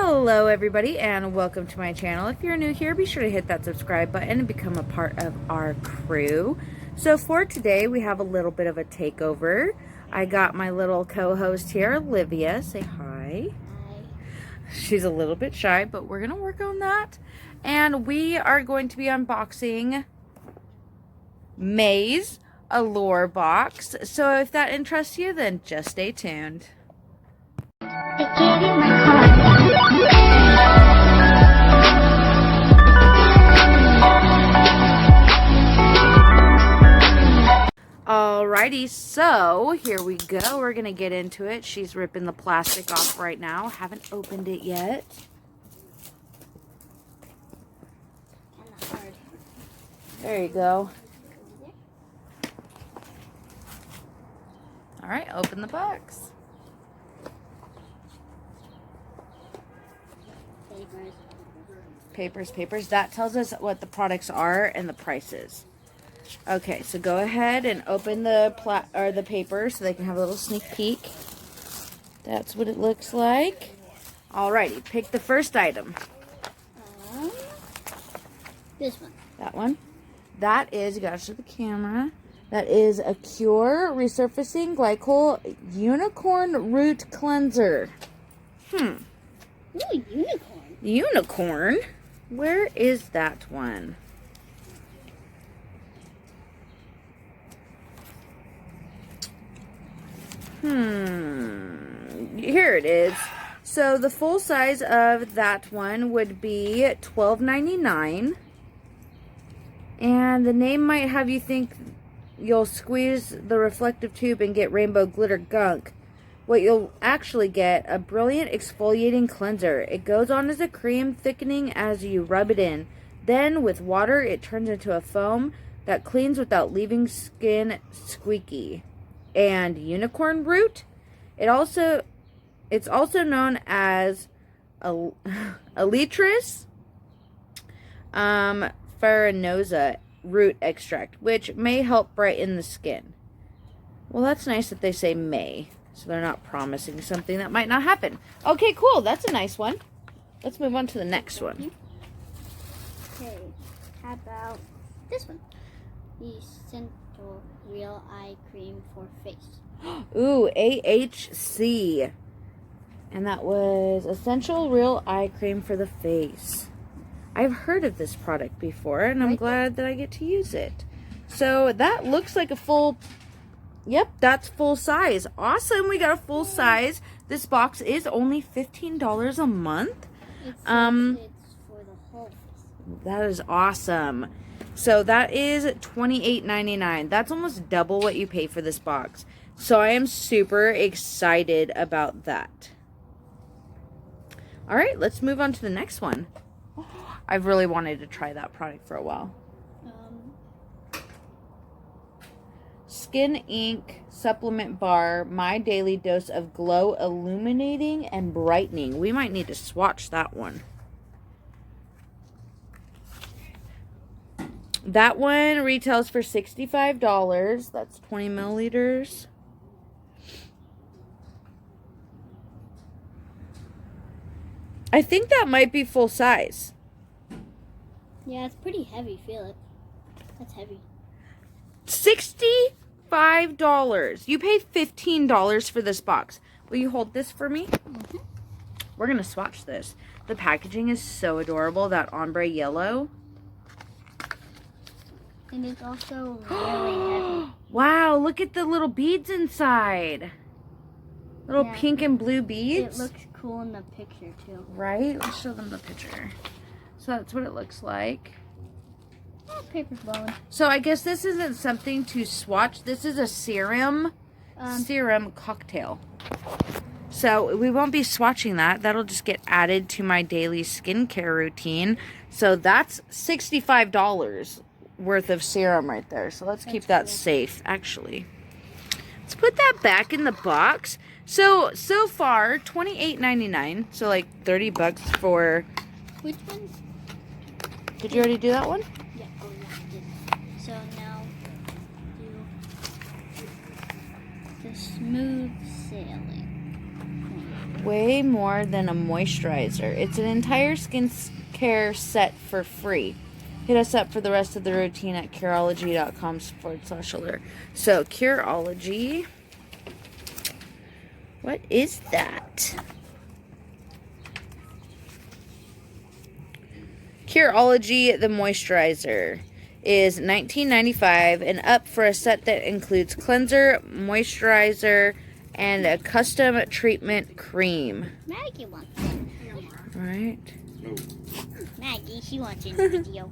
Hello everybody and welcome to my channel. If you're new here, be sure to hit that subscribe button and become a part of our crew. So for today, we have a little bit of a takeover. I got my little co-host here, Olivia. Say hi. Hi. She's a little bit shy, but we're gonna work on that. And we are going to be unboxing May's Allure box. So if that interests you, then just stay tuned. I gave you my heart. Alrighty, so here we go. We're gonna get into it. She's ripping the plastic off right now. Haven't opened it yet. Kinda hard. There you go. Alright, open the box. Papers. That tells us what the products are and the prices. Okay, so go ahead and open the paper so they can have a little sneak peek. That's what it looks like. Alrighty, pick the first item. This one. That one. That is, you gotta show the camera. That is a Allure Resurfacing Glycol Unicorn Root Cleanser. Ooh, unicorn. Unicorn? Where is that one? Here it is. So the full size of that one would be $12.99. And the name might have you think you'll squeeze the reflective tube and get rainbow glitter gunk. What you'll actually get, a brilliant exfoliating cleanser. It goes on as a cream, thickening as you rub it in. Then with water, it turns into a foam that cleans without leaving skin squeaky. And unicorn root, it's also known as Elytris farinosa root extract, which may help brighten the skin. Well, that's nice that they say may, so they're not promising something that might not happen. Okay, cool. That's a nice one. Let's move on to the next one. Okay, how about this one? Essential Real Eye Cream for Face. Ooh, AHC. And that was Essential Real Eye Cream for the Face. I've heard of this product before, and I'm glad that I get to use it. So that looks like a full... Yep, that's full size. Awesome, we got a full size. This box is only $15 a month. It's for the whole face. That is awesome. So that is $28.99. That's almost double what you pay for this box. So I am super excited about that. All right, let's move on to the next one. I've really wanted to try that product for a while. Skin Ink Supplement Bar, My Daily Dose of Glow Illuminating and Brightening. We might need to swatch that one. That one retails for $65. That's 20 milliliters. I think that might be full size. Yeah, it's pretty heavy. Feel it. That's heavy. $65. You paid $15 for this box. Will you hold this for me? Mm-hmm. We're going to swatch this. The packaging is so adorable. That ombre yellow. And it's also really heavy. Wow, look at the little beads inside. Little pink and blue beads. It looks cool in the picture, too. Right? Let's show them the picture. So that's what it looks like. Oh, paper's blowing. So I guess this isn't something to swatch. This is a serum cocktail. So we won't be swatching that. That'll just get added to my daily skincare routine. So that's $65 worth of serum right there. So let's keep that safe, actually. Let's put that back in the box. So far, $28.99. So like 30 bucks for... Which ones? Did you already do that one? Yeah, oh yeah, I did. So now, do the smooth sailing. way more than a moisturizer. It's an entire skincare set for free. Hit us up for the rest of the routine at kyla.com/Allure. So, Curology. What is that? Curology, the moisturizer, is $19.95 and up for a set that includes cleanser, moisturizer, and a custom treatment cream. Maggie wants it. All right. Maggie, she wants it in the video.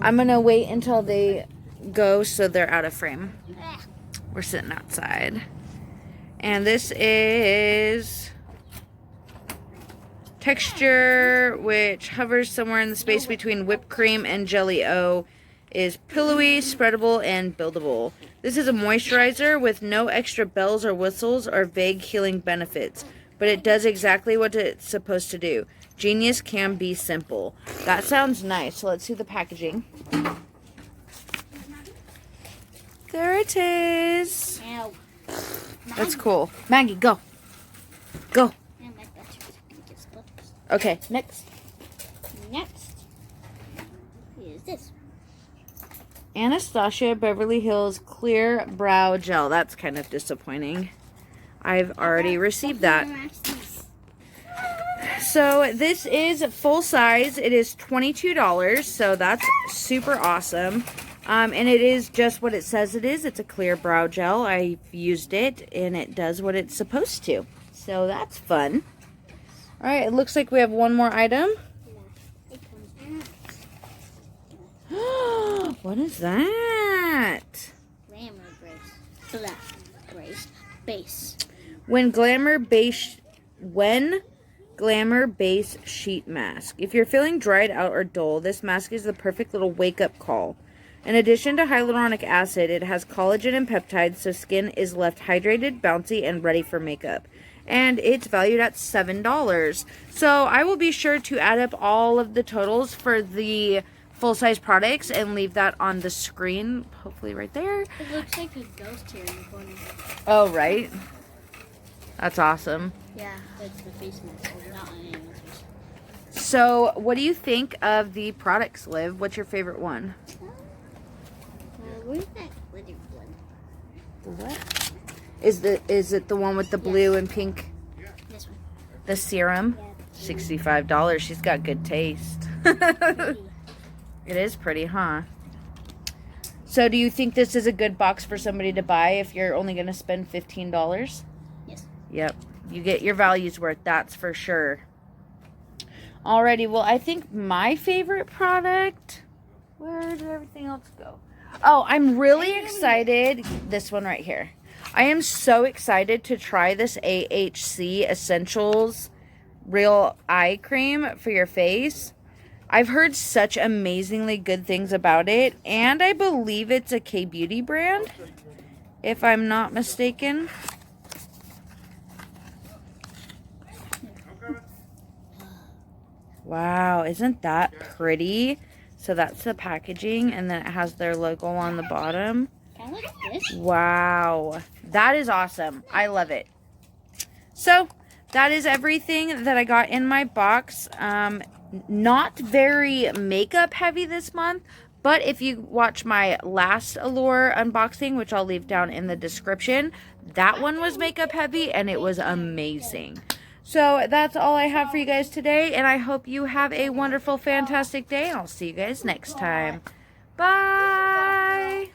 I'm going to wait until they go so they're out of frame. We're sitting outside. And this is texture, which hovers somewhere in the space between whipped cream and jelly O, is pillowy, spreadable, and buildable. This is a moisturizer with no extra bells or whistles or vague healing benefits, but it does exactly what it's supposed to do. Genius can be simple. That sounds nice. So let's see the packaging. There it is. Ow. That's cool. Maggie, go. Go. Okay, next. Next is this. Anastasia Beverly Hills Clear Brow Gel. That's kind of disappointing. I've already received that. So this is full size. It is $22, so that's super awesome. And it is just what it says it is. It's a clear brow gel. I've used it, and it does what it's supposed to. So that's fun. All right, it looks like we have one more item. What is that? Glamour Brace. Brace. Base. When Glamour Base Sheet Mask. If you're feeling dried out or dull, this mask is the perfect little wake-up call. In addition to hyaluronic acid, it has collagen and peptides, so skin is left hydrated, bouncy, and ready for makeup. And it's valued at $7. So I will be sure to add up all of the totals for the full-size products and leave that on the screen, hopefully right there. It looks like a ghost here in the corner. Oh, right? That's awesome. Yeah, that's the face mask. Not on anyone's face. So what do you think of the products, Liv? What's your favorite one? Where's that glitter one? The what? Is it the one with the blue and pink? This one. The serum? Yeah. $65. She's got good taste. It is pretty, huh? So do you think this is a good box for somebody to buy if you're only going to spend $15? Yes. Yep. You get your value's worth, that's for sure. Alrighty, well, I think my favorite product... Where did everything else go? Oh, I'm really excited. This one right here. I am so excited to try this AHC Essentials Real Eye Cream for your face. I've heard such amazingly good things about it, and I believe it's a K-Beauty brand, if I'm not mistaken. Wow, isn't that pretty? So that's the packaging, and then it has their logo on the bottom. Kind of like this. Wow, that is awesome. I love it. So that is everything that I got in my box. Not very makeup heavy this month, but if you watch my last Allure unboxing, which I'll leave down in the description, that one was makeup heavy and it was amazing. So that's all I have for you guys today, and I hope you have a wonderful, fantastic day, and I'll see you guys next time. Bye!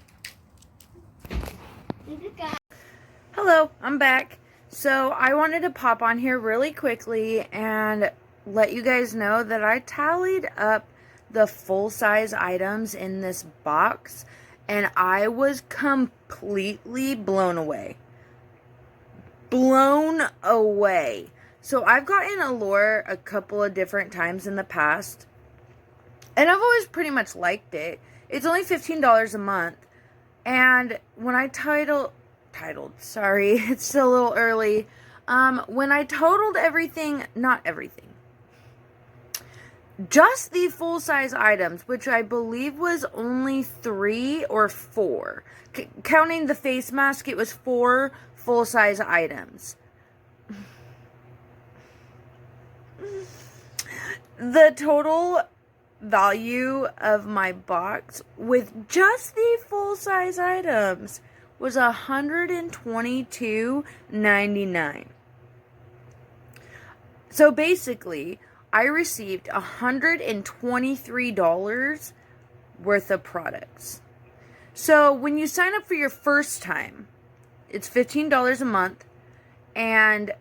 Hello, I'm back. So I wanted to pop on here really quickly and let you guys know that I tallied up the full-size items in this box, and I was completely blown away. Blown away. So I've gotten Allure a couple of different times in the past, and I've always pretty much liked it. It's only $15 a month, and when I sorry, it's still a little early. When I totaled everything, not everything, just the full-size items, which I believe was only 3 or 4. Counting the face mask, it was 4 full-size items. The total value of my box with just the full-size items was $122.99. So basically, I received $123 worth of products. So when you sign up for your first time, it's $15 a month, and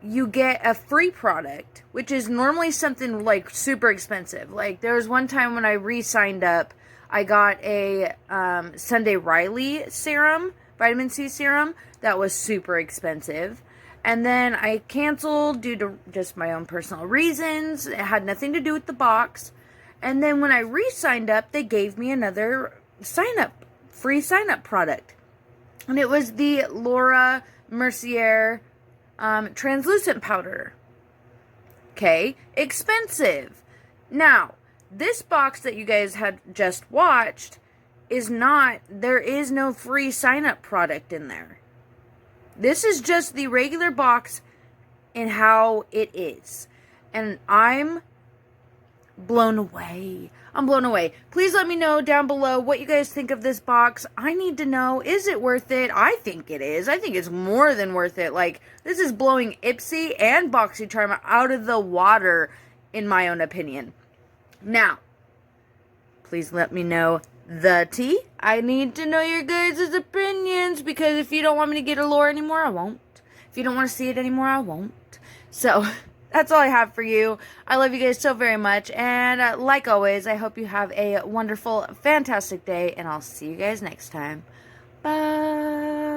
you get a free product, which is normally something like super expensive. Like there was one time when I re-signed up, I got a Sunday Riley serum, vitamin C serum, that was super expensive. And then I canceled due to just my own personal reasons. It had nothing to do with the box. And then when I re-signed up, they gave me another free sign-up product. And it was the Laura Mercier translucent powder. Okay, expensive. Now, this box that you guys had just watched there is no free sign-up product in there. This is just the regular box and how it is. And I'm blown away. I'm blown away. Please let me know down below what you guys think of this box. I need to know, is it worth it? I think it is. I think it's more than worth it. Like, this is blowing Ipsy and Boxycharm out of the water, in my own opinion. Now, please let me know the tea. I need to know your guys' opinions, because if you don't want me to get Allure anymore, I won't. If you don't want to see it anymore, I won't. So, that's all I have for you. I love you guys so very much. And like always, I hope you have a wonderful, fantastic day. And I'll see you guys next time. Bye.